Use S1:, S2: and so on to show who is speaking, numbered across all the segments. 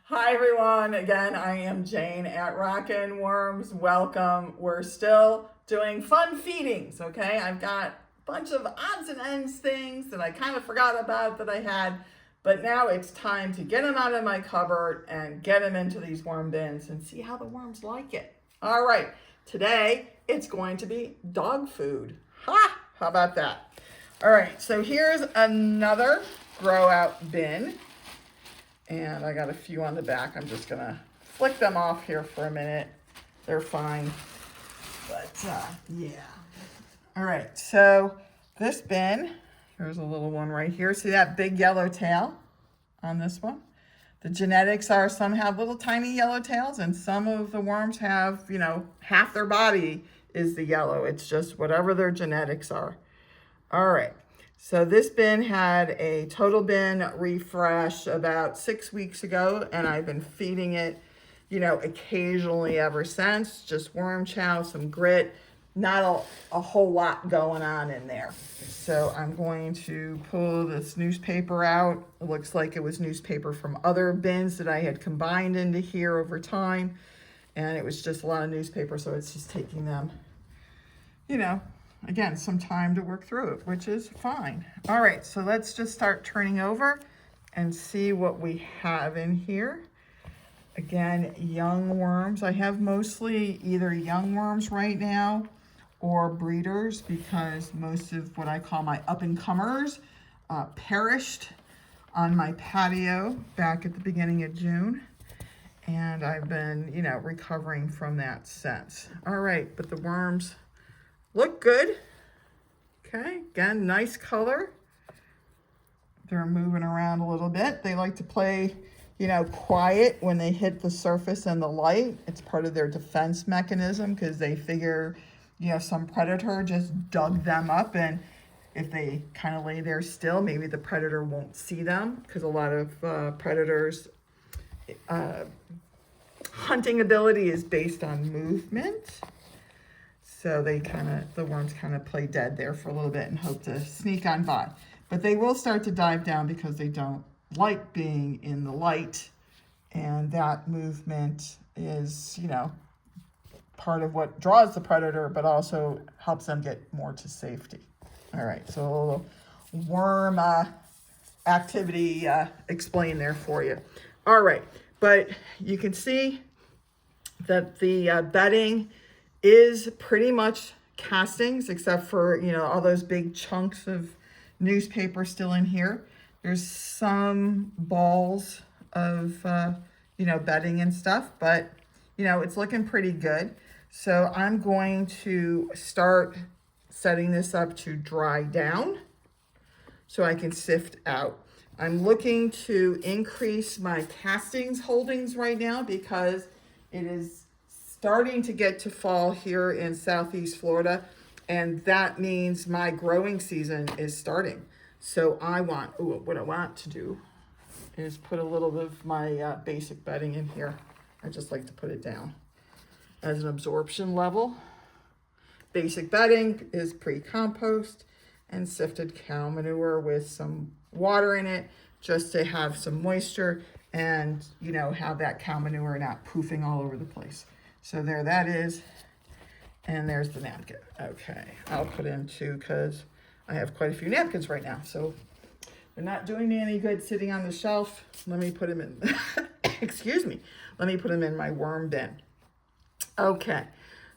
S1: Hi everyone, again I am Jane at Rockin' Worms. Welcome. We're still doing fun feedings, okay? I've got a bunch of odds and ends things that I kind of forgot about that I had, but now it's time to get them out of my cupboard and get them into these worm bins and see how the worms like it. All right, today it's going to be dog food. Ha! How about that? All right, so here's another grow out bin. And I got a few on the back. I'm just gonna flick them off here for a minute. They're fine, but yeah. All right, so this bin, here's a little one right here. See that big yellow tail on this one? The genetics are some have little tiny yellow tails and some of the worms have, half their body is the yellow. It's just whatever their genetics are. All right. So this bin had a total bin refresh about 6 weeks ago, and I've been feeding it, occasionally ever since. Just worm chow, some grit, not a whole lot going on in there. So I'm going to pull this newspaper out. It looks like it was newspaper from other bins that I had combined into here over time, and it was just a lot of newspaper, so it's just taking them, again, some time to work through it, which is fine. All right, so let's just start turning over and see what we have in here. Again, young worms. I have mostly either young worms right now or breeders because most of what I call my up-and-comers perished on my patio back at the beginning of June. And I've been, recovering from that since. All right, but the worms look good. Okay, again, nice color. They're moving around a little bit. They like to play, quiet when they hit the surface and the light. It's part of their defense mechanism because they figure, some predator just dug them up, and if they kind of lay there still, maybe the predator won't see them because a lot of predators' hunting ability is based on movement. So the worms kind of play dead there for a little bit and hope to sneak on by. But they will start to dive down because they don't like being in the light. And that movement is, part of what draws the predator, but also helps them get more to safety. All right, so a little worm activity explained there for you. All right, but you can see that the bedding is pretty much castings, except for, all those big chunks of newspaper still in here. There's some balls of, bedding and stuff, but, it's looking pretty good. So I'm going to start setting this up to dry down so I can sift out. I'm looking to increase my castings holdings right now because it is starting to get to fall here in Southeast Florida, and that means my growing season is starting. So what I want to do is put a little bit of my basic bedding in here. I just like to put it down as an absorption level. Basic bedding is pre-compost and sifted cow manure with some water in it just to have some moisture and, have that cow manure not poofing all over the place. So there that is, and there's the napkin. Okay, I'll put in two because I have quite a few napkins right now. So they're not doing me any good sitting on the shelf. Let me put them in, excuse me. Let me put them in my worm bin. Okay,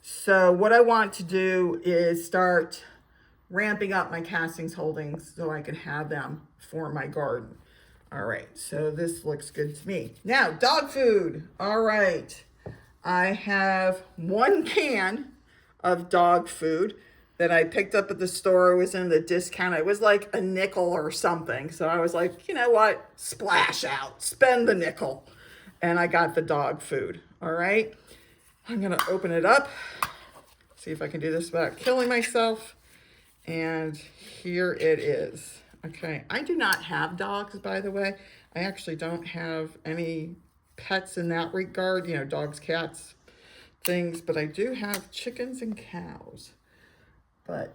S1: so what I want to do is start ramping up my castings holdings so I can have them for my garden. All right, so this looks good to me. Now, dog food. All right. I have 1 can of dog food that I picked up at the store. It was in the discount. It was like a nickel or something. So I was like, you know what? Splash out, spend the nickel. And I got the dog food. All right. I'm going to open it up. See if I can do this without killing myself. And here it is. Okay. I do not have dogs, by the way. I actually don't have any pets in that regard, dogs, cats, things, but I do have chickens and cows. But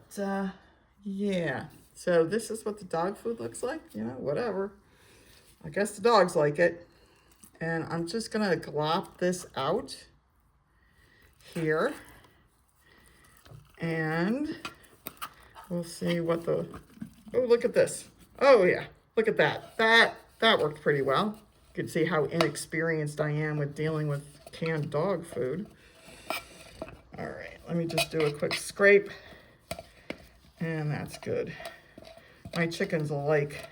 S1: yeah, so this is what the dog food looks like, whatever. I guess the dogs like it. And I'm just gonna glop this out here. And we'll see what the, oh, look at this. Oh yeah, look at that. That worked pretty well. You can see how inexperienced I am with dealing with canned dog food. All right, let me just do a quick scrape. And that's good. My chickens will like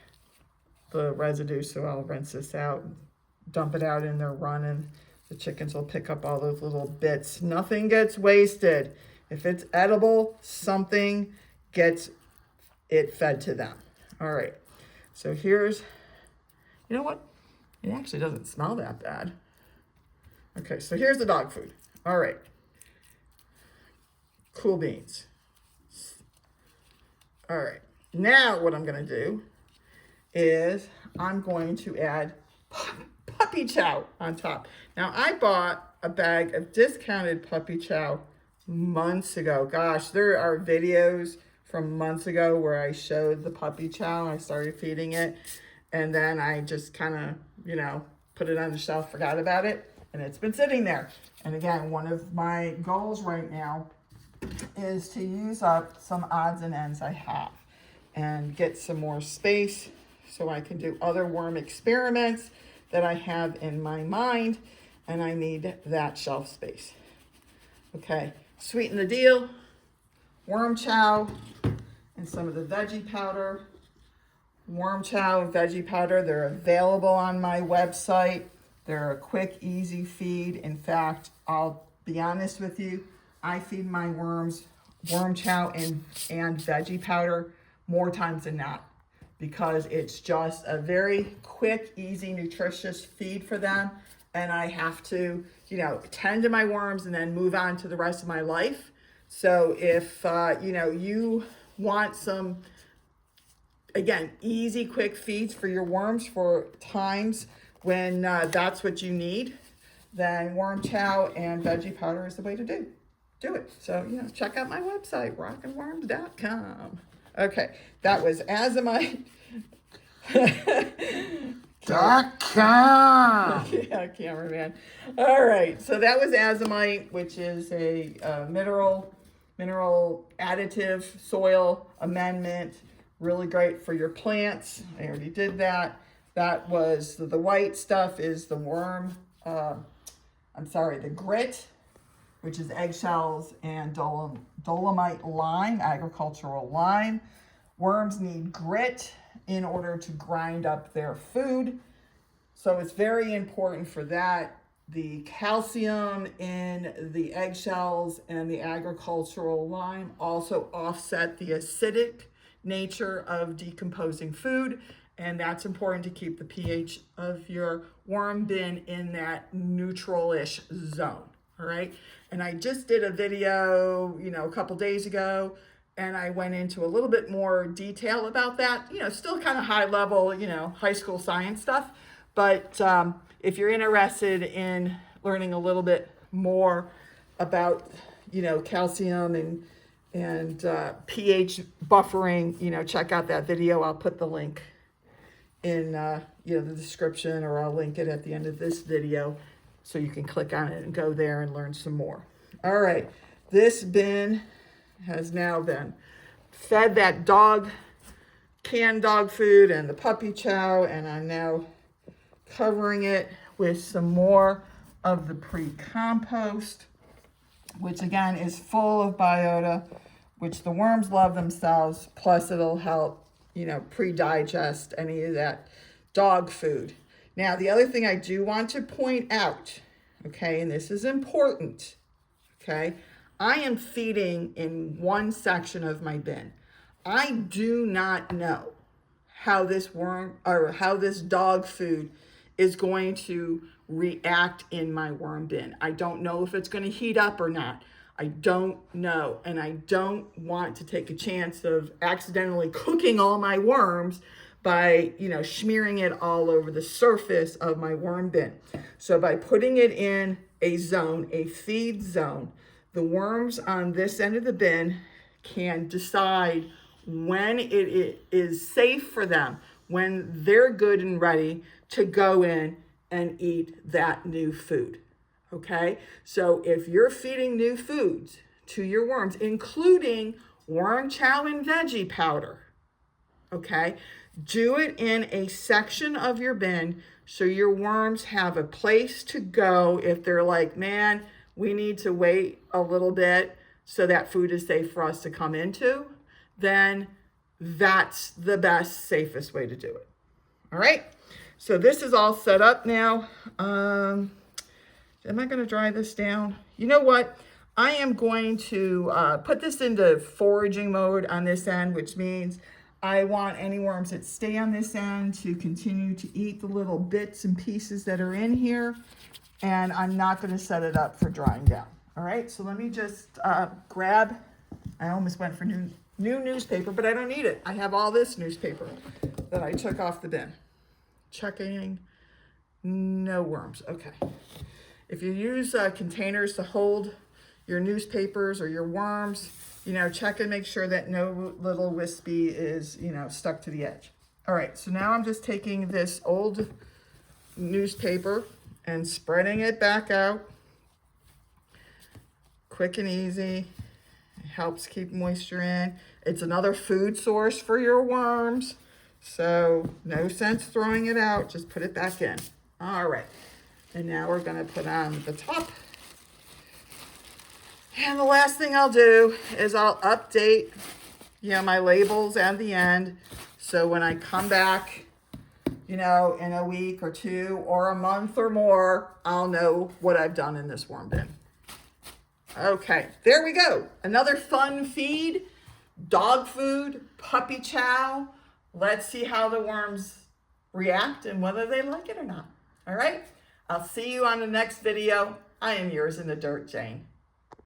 S1: the residue, so I'll rinse this out, dump it out in their run, and the chickens will pick up all those little bits. Nothing gets wasted. If it's edible, something gets it fed to them. All right, so here's, you know what? It actually doesn't smell that bad. Okay, so here's the dog food. All right, cool beans. All right, now what I'm gonna do is I'm going to add puppy chow on top. Now I bought a bag of discounted puppy chow months ago. Gosh, there are videos from months ago where I showed the puppy chow. I started feeding it, and then I just kind of, you know, put it on the shelf, forgot about it, and it's been sitting there. And again, one of my goals right now is to use up some odds and ends I have and get some more space so I can do other worm experiments that I have in my mind, and I need that shelf space. Okay, sweeten the deal, worm chow and some of the veggie powder. Worm chow and veggie powder, they're available on my website. They're a quick, easy feed. In fact, I'll be honest with you, I feed my worms worm chow and veggie powder more times than not, because it's just a very quick, easy, nutritious feed for them. And I have to, you know, tend to my worms and then move on to the rest of my life. So if, you know, you want some, again, easy, quick feeds for your worms for times when that's what you need, then worm chow and veggie powder is the way to do it. So, you know, check out my website, rockandworms.com. Okay, that was Azamite.
S2: .com.
S1: Yeah, cameraman. All right, so that was Azamite, which is a mineral additive soil amendment. Really great for your plants. I already did that. That was the white stuff is the worm. The grit, which is eggshells and dolomite lime, agricultural lime. Worms need grit in order to grind up their food. So it's very important for that. The calcium in the eggshells and the agricultural lime also offset the acidic nature of decomposing food. And that's important to keep the pH of your worm bin in that neutral-ish zone. All right. And I just did a video, you know, a couple days ago, and I went into a little bit more detail about that, you know, still kind of high level, you know, high school science stuff. But if you're interested in learning a little bit more about, you know, calcium and pH buffering, you know, check out that video. I'll put the link in, you know, the description, or I'll link it at the end of this video so you can click on it and go there and learn some more. All right, this bin has now been fed that canned dog food and the puppy chow, and I'm now covering it with some more of the pre-compost, which again is full of biota, which the worms love themselves, plus it'll help, you know, pre-digest any of that dog food. Now, the other thing I do want to point out, okay, and this is important, okay, I am feeding in one section of my bin. I do not know how this worm or how this dog food is going to react in my worm bin. I don't know if it's going to heat up or not. I don't know. And I don't want to take a chance of accidentally cooking all my worms by, you know, smearing it all over the surface of my worm bin. So by putting it in a zone, a feed zone, the worms on this end of the bin can decide when it is safe for them, when they're good and ready to go in and eat that new food. Okay, so if you're feeding new foods to your worms, including worm chow and veggie powder, okay, do it in a section of your bin so your worms have a place to go if they're like, man, we need to wait a little bit so that food is safe for us to come into, then that's the best, safest way to do it. All right, so this is all set up now. Am I going to dry this down? You know what? I am going to put this into foraging mode on this end, which means I want any worms that stay on this end to continue to eat the little bits and pieces that are in here. And I'm not going to set it up for drying down. All right, so let me just grab, I almost went for new newspaper, but I don't need it. I have all this newspaper that I took off the bin. Checking, no worms. Okay. If you use containers to hold your newspapers or your worms, you know, check and make sure that no little wispy is, you know, stuck to the edge. All right, so now I'm just taking this old newspaper and spreading it back out. Quick and easy. It helps keep moisture in. It's another food source for your worms. So no sense throwing it out, just put it back in. All right, and now we're gonna put on the top. And the last thing I'll do is I'll update, you know, my labels at the end. So when I come back, you know, in a week or two or a month or more, I'll know what I've done in this worm bin. Okay, there we go. Another fun feed, dog food, puppy chow. Let's see how the worms react and whether they like it or not. All right, I'll see you on the next video. I am yours in the dirt, Jayne.